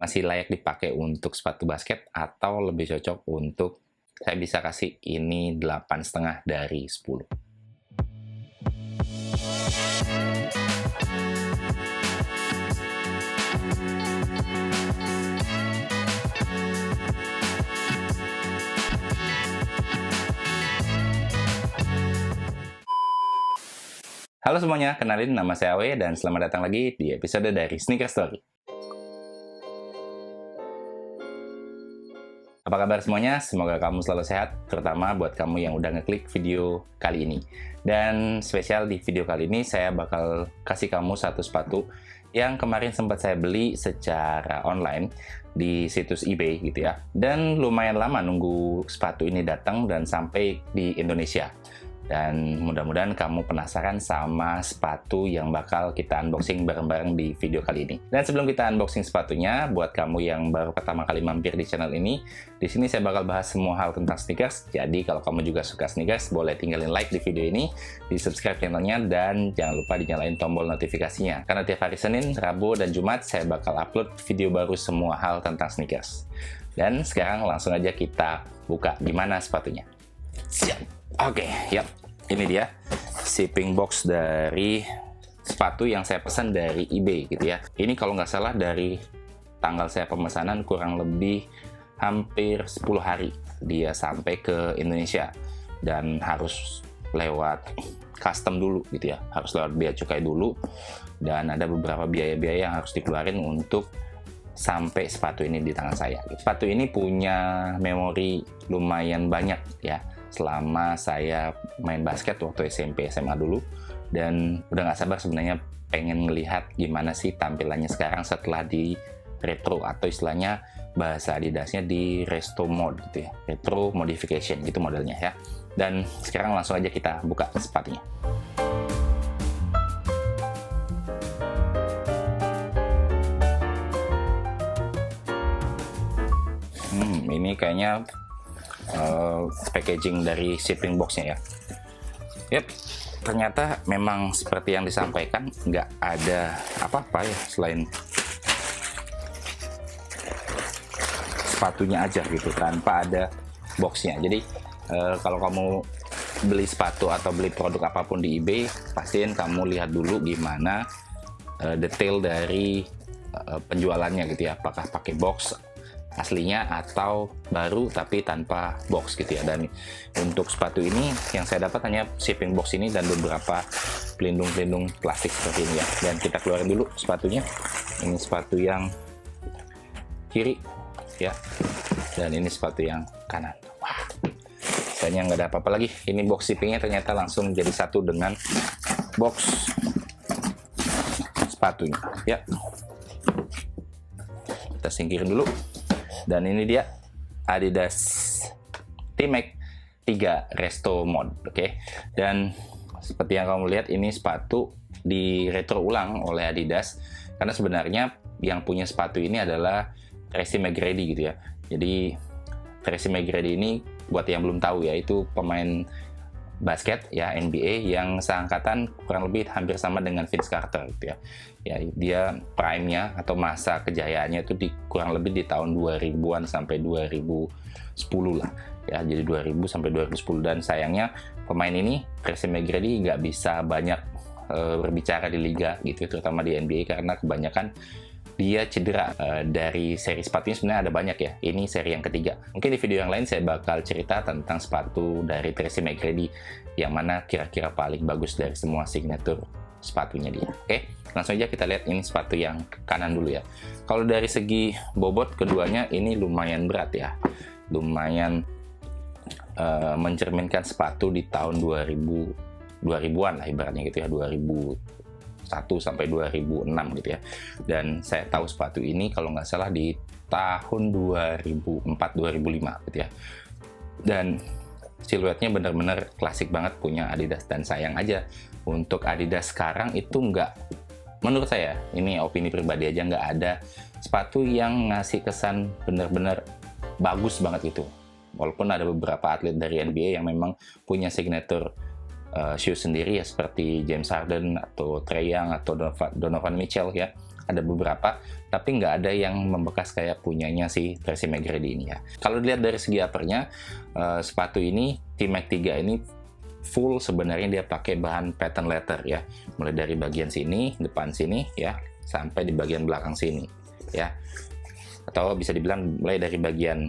masih layak dipakai untuk sepatu basket atau lebih cocok untuk, saya bisa kasih ini 8,5 dari 10. Halo semuanya, kenalin nama saya Awe dan selamat datang lagi di episode dari Sneaker Story. Apa kabar semuanya? Semoga kamu selalu sehat, terutama buat kamu yang udah ngeklik video kali ini. Dan spesial di video kali ini saya bakal kasih kamu satu sepatu yang kemarin sempat saya beli secara online di situs eBay gitu ya. Dan lumayan lama nunggu sepatu ini datang dan sampai di Indonesia. Dan mudah-mudahan kamu penasaran sama sepatu yang bakal kita unboxing bareng-bareng di video kali ini. Dan sebelum kita unboxing sepatunya, buat kamu yang baru pertama kali mampir di channel ini, di sini saya bakal bahas semua hal tentang sneakers. Jadi kalau kamu juga suka sneakers, boleh tinggalin like di video ini, di subscribe channelnya, dan jangan lupa dinyalain tombol notifikasinya. Karena tiap hari Senin, Rabu, dan Jumat saya bakal upload video baru semua hal tentang sneakers. Dan sekarang langsung aja kita buka gimana sepatunya. Siap! Oke, yap. Ini dia shipping box dari sepatu yang saya pesan dari eBay gitu ya. Ini kalau nggak salah dari tanggal saya pemesanan kurang lebih hampir 10 hari dia sampai ke Indonesia. Dan harus lewat custom dulu gitu ya. Harus lewat bea cukai dulu. Dan ada beberapa biaya-biaya yang harus dikeluarin untuk sampai sepatu ini di tangan saya. Sepatu ini punya memori lumayan banyak ya. Selama saya main basket waktu SMP SMA dulu, dan udah nggak sabar sebenarnya pengen ngelihat gimana sih tampilannya sekarang setelah di retro, atau istilahnya bahasa Adidasnya di resto mode gitu ya, retro modification gitu modelnya ya. Dan sekarang langsung aja kita buka sepatunya. Ini kayaknya packaging dari shipping boxnya ya. Yap, ternyata memang seperti yang disampaikan, nggak ada apa-apa ya selain sepatunya aja gitu, tanpa ada boxnya. Jadi kalau kamu beli sepatu atau beli produk apapun di eBay, pastiin kamu lihat dulu gimana detail dari penjualannya gitu ya, apakah pakai box aslinya atau baru tapi tanpa box gitu ya. Dan untuk sepatu ini yang saya dapat hanya shipping box ini dan beberapa pelindung-pelindung plastik seperti ini ya. Dan kita keluarin dulu sepatunya. Ini sepatu yang kiri ya, dan ini sepatu yang kanan. Wah, sayangnya nggak ada apa-apa lagi. Ini box shippingnya ternyata langsung jadi satu dengan box sepatunya ya. Kita singkirin dulu. Dan ini dia Adidas T-Max 3 Resto Mode, oke. Dan seperti yang kamu lihat, ini sepatu di retro ulang oleh Adidas, karena sebenarnya yang punya sepatu ini adalah Tracy McGrady gitu ya. Jadi Tracy McGrady ini, buat yang belum tahu ya, itu pemain basket ya NBA yang seangkatan kurang lebih hampir sama dengan Vince Carter gitu ya. Ya, dia prime-nya atau masa kejayaannya itu kurang lebih di tahun 2000-an sampai 2010 lah. Ya, jadi 2000 sampai 2010, dan sayangnya pemain ini Tracy McGrady nggak bisa banyak berbicara di liga gitu, terutama di NBA karena kebanyakan dia cedera. Dari seri sepatunya sebenarnya ada banyak ya. Ini seri yang ketiga. Mungkin di video yang lain saya bakal cerita tentang sepatu dari Tracy McGrady yang mana kira-kira paling bagus dari semua signature sepatunya dia. Oke, langsung aja kita lihat ini sepatu yang kanan dulu ya. Kalau dari segi bobot keduanya ini lumayan berat ya. Lumayan mencerminkan sepatu di tahun 2000-an lah ibaratnya gitu ya, 2001 sampai 2006 gitu ya. Dan saya tahu sepatu ini kalau nggak salah di tahun 2004-2005 gitu ya. Dan siluetnya benar-benar klasik banget punya Adidas, dan sayang aja untuk Adidas sekarang itu nggak, menurut saya, ini opini pribadi aja, nggak ada sepatu yang ngasih kesan benar-benar bagus banget gitu. Walaupun ada beberapa atlet dari NBA yang memang punya signature shoes sendiri ya, seperti James Harden atau Trae Young atau Donovan Mitchell ya. ada beberapa, tapi nggak ada yang membekas kayak punyanya si Tracy McGrady ini ya. Kalau dilihat dari segi uppernya, sepatu ini T-Mac 3 ini full sebenarnya dia pakai bahan patent leather ya, mulai dari bagian sini, depan sini ya, sampai di bagian belakang sini ya, atau bisa dibilang mulai dari bagian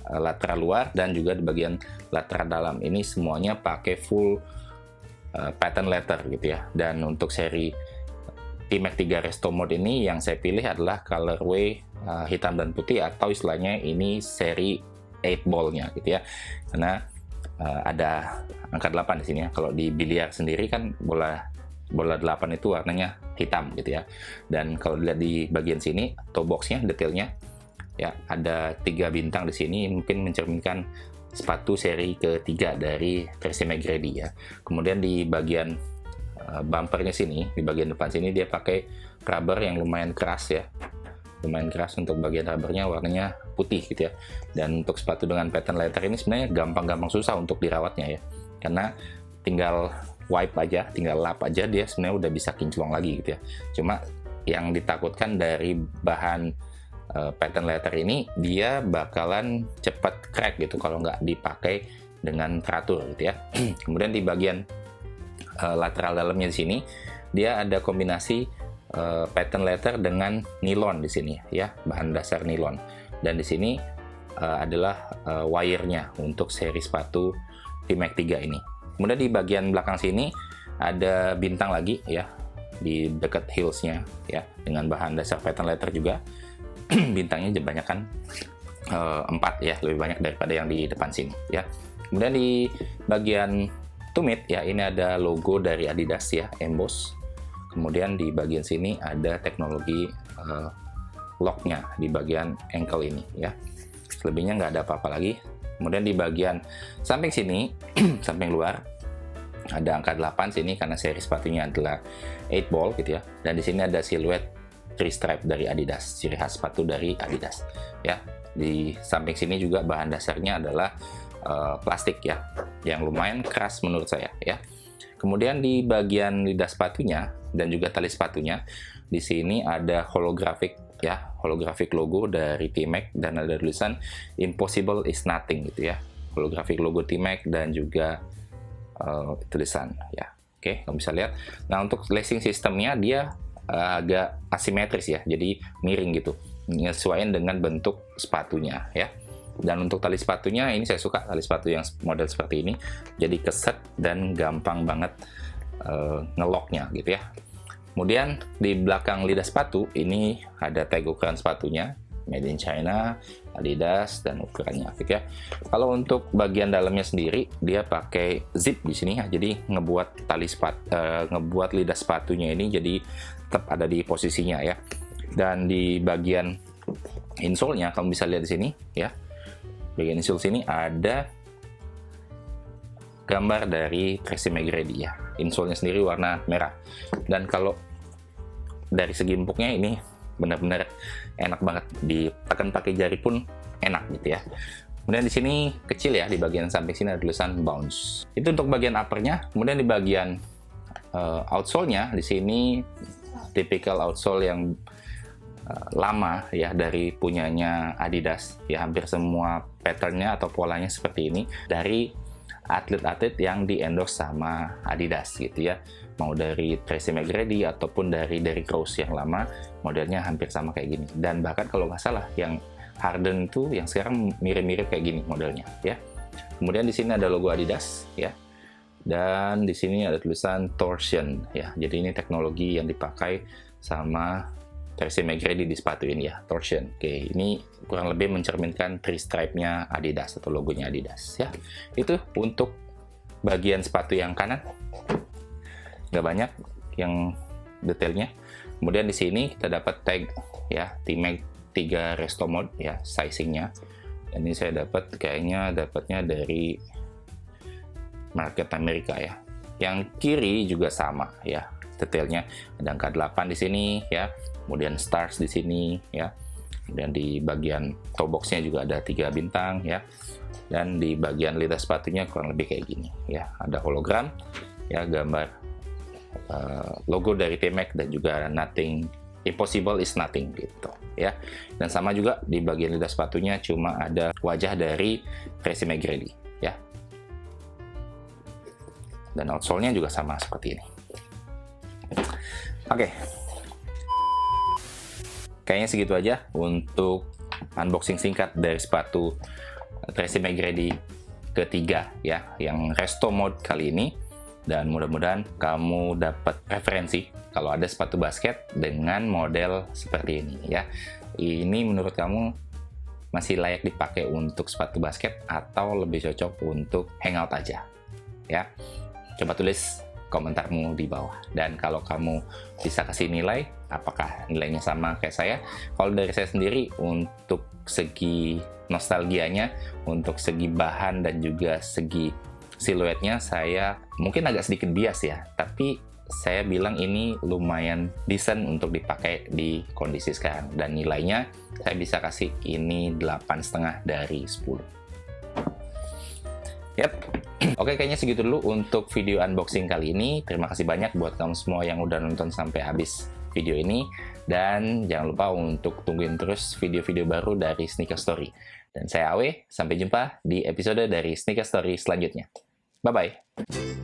lateral luar dan juga di bagian lateral dalam, ini semuanya pakai full patent leather gitu ya. Dan untuk seri T-Mac 3 Resto Mode ini yang saya pilih adalah colorway hitam dan putih, atau istilahnya ini seri 8 ball-nya gitu ya, karena ada angka 8 di sini ya. Kalau di biliar sendiri kan bola 8 itu warnanya hitam gitu ya. Dan kalau dilihat di bagian sini toe box-nya, detailnya ya, ada 3 bintang di sini, mungkin mencerminkan sepatu seri ketiga dari Tracy McGrady ya. Kemudian di bagian bumpernya sini, di bagian depan sini dia pakai rubber yang lumayan keras ya, lumayan keras. Untuk bagian rubbernya warnanya putih gitu ya. Dan untuk sepatu dengan patent leather ini sebenarnya gampang-gampang susah untuk dirawatnya ya, karena tinggal wipe aja, tinggal lap aja, dia sebenarnya udah bisa kinclong lagi gitu ya. Cuma yang ditakutkan dari bahan patent leather ini, dia bakalan cepat crack gitu kalau nggak dipakai dengan teratur gitu ya. Kemudian di bagian lateral dalamnya di sini dia ada kombinasi patent leather dengan nilon di sini ya, bahan dasar nilon. Dan di sini adalah wire-nya untuk seri sepatu T-Mac 3 ini. Kemudian di bagian belakang sini ada bintang lagi ya, di dekat heels-nya ya, dengan bahan dasar patent leather juga. Bintangnya kebanyakan 4 ya, lebih banyak daripada yang di depan sini ya. Kemudian di bagian tumit ya, ini ada logo dari Adidas ya, emboss. Kemudian di bagian sini ada teknologi locknya di bagian ankle ini ya. Selebihnya nggak ada apa-apa lagi. Kemudian di bagian samping sini, samping luar, ada angka 8 sini karena seri sepatunya adalah 8 ball gitu ya. Dan di sini ada siluet 3 stripe dari Adidas, ciri khas sepatu dari Adidas ya. Di samping sini juga bahan dasarnya adalah plastik ya, yang lumayan keras menurut saya ya. Kemudian di bagian lidah sepatunya dan juga tali sepatunya, di sini ada holographic ya, holographic logo dari T-Mac, dan ada tulisan impossible is nothing gitu ya, holographic logo T-Mac dan juga tulisan ya. Oke, kamu bisa lihat. Nah, untuk lacing sistemnya dia agak asimetris ya, jadi miring gitu, menyesuaikan dengan bentuk sepatunya ya. Dan untuk tali sepatunya ini saya suka tali sepatu yang model seperti ini, jadi keset dan gampang banget ngeloknya gitu ya. Kemudian di belakang lidah sepatu ini ada tag ukuran sepatunya, made in China, Adidas, dan ukurannya gitu ya. Kalau untuk bagian dalamnya sendiri dia pakai zip di sini ya, jadi ngebuat ngebuat lidah sepatunya ini jadi tetap ada di posisinya ya. Dan di bagian insole-nya kamu bisa lihat di sini ya. Bagian insole sini ada gambar dari Tracy McGrady ya. Insole-nya sendiri warna merah. Dan kalau dari segi empuknya ini benar-benar enak banget, ditekan pakai jari pun enak gitu ya. Kemudian di sini kecil ya, di bagian samping sini ada tulisan bounce. Itu untuk bagian uppernya. Kemudian di bagian outsole-nya di sini typical outsole yang lama ya, dari punyanya Adidas ya. Hampir semua patternnya atau polanya seperti ini dari atlet-atlet yang di endorse sama Adidas gitu ya. Mau dari Tracy McGrady ataupun dari Derrick Rose yang lama, modelnya hampir sama kayak gini. Dan bahkan kalau nggak salah yang Harden itu yang sekarang mirip-mirip kayak gini modelnya ya. Kemudian di sini ada logo Adidas ya. Dan di sini ada tulisan torsion ya. Jadi ini teknologi yang dipakai sama Tracy McGrady di sepatu ini ya, torsion. Oke, ini kurang lebih mencerminkan 3 stripe-nya Adidas atau logonya Adidas ya. Itu untuk bagian sepatu yang kanan. Nggak banyak yang detailnya. Kemudian di sini kita dapat tag ya, T-Mac 3 Resto Mode ya, sizingnya. Dan ini saya dapatnya dari market Amerika ya. Yang kiri juga sama ya, detailnya ada angka 8 di sini ya. Kemudian stars di sini ya. Kemudian di bagian toe box-nya juga ada 3 bintang ya. Dan di bagian lidah sepatunya kurang lebih kayak gini ya. Ada hologram ya, gambar logo dari T-Mac dan juga nothing impossible is nothing gitu ya. Dan sama juga di bagian lidah sepatunya cuma ada wajah dari Tracy McGrady ya. Dan outsole-nya juga sama seperti ini. Oke. Kayaknya segitu aja untuk unboxing singkat dari sepatu Tracy McGrady ketiga ya, yang resto mode kali ini. Dan mudah-mudahan kamu dapat referensi kalau ada sepatu basket dengan model seperti ini ya. Ini menurut kamu masih layak dipakai untuk sepatu basket atau lebih cocok untuk hangout aja ya? Coba tulis komentarmu di bawah. Dan kalau kamu bisa kasih nilai, apakah nilainya sama kayak saya? Kalau dari saya sendiri, untuk segi nostalgianya, untuk segi bahan dan juga segi siluetnya, saya mungkin agak sedikit bias ya, tapi saya bilang ini lumayan decent untuk dipakai di kondisi sekarang. Dan nilainya saya bisa kasih ini 8,5 dari 10. Yap. Oke, kayaknya segitu dulu untuk video unboxing kali ini. Terima kasih banyak buat kamu semua yang udah nonton sampai habis video ini. Dan jangan lupa untuk tungguin terus video-video baru dari Sneaker Story. Dan saya Awe, sampai jumpa di episode dari Sneaker Story selanjutnya. Bye-bye.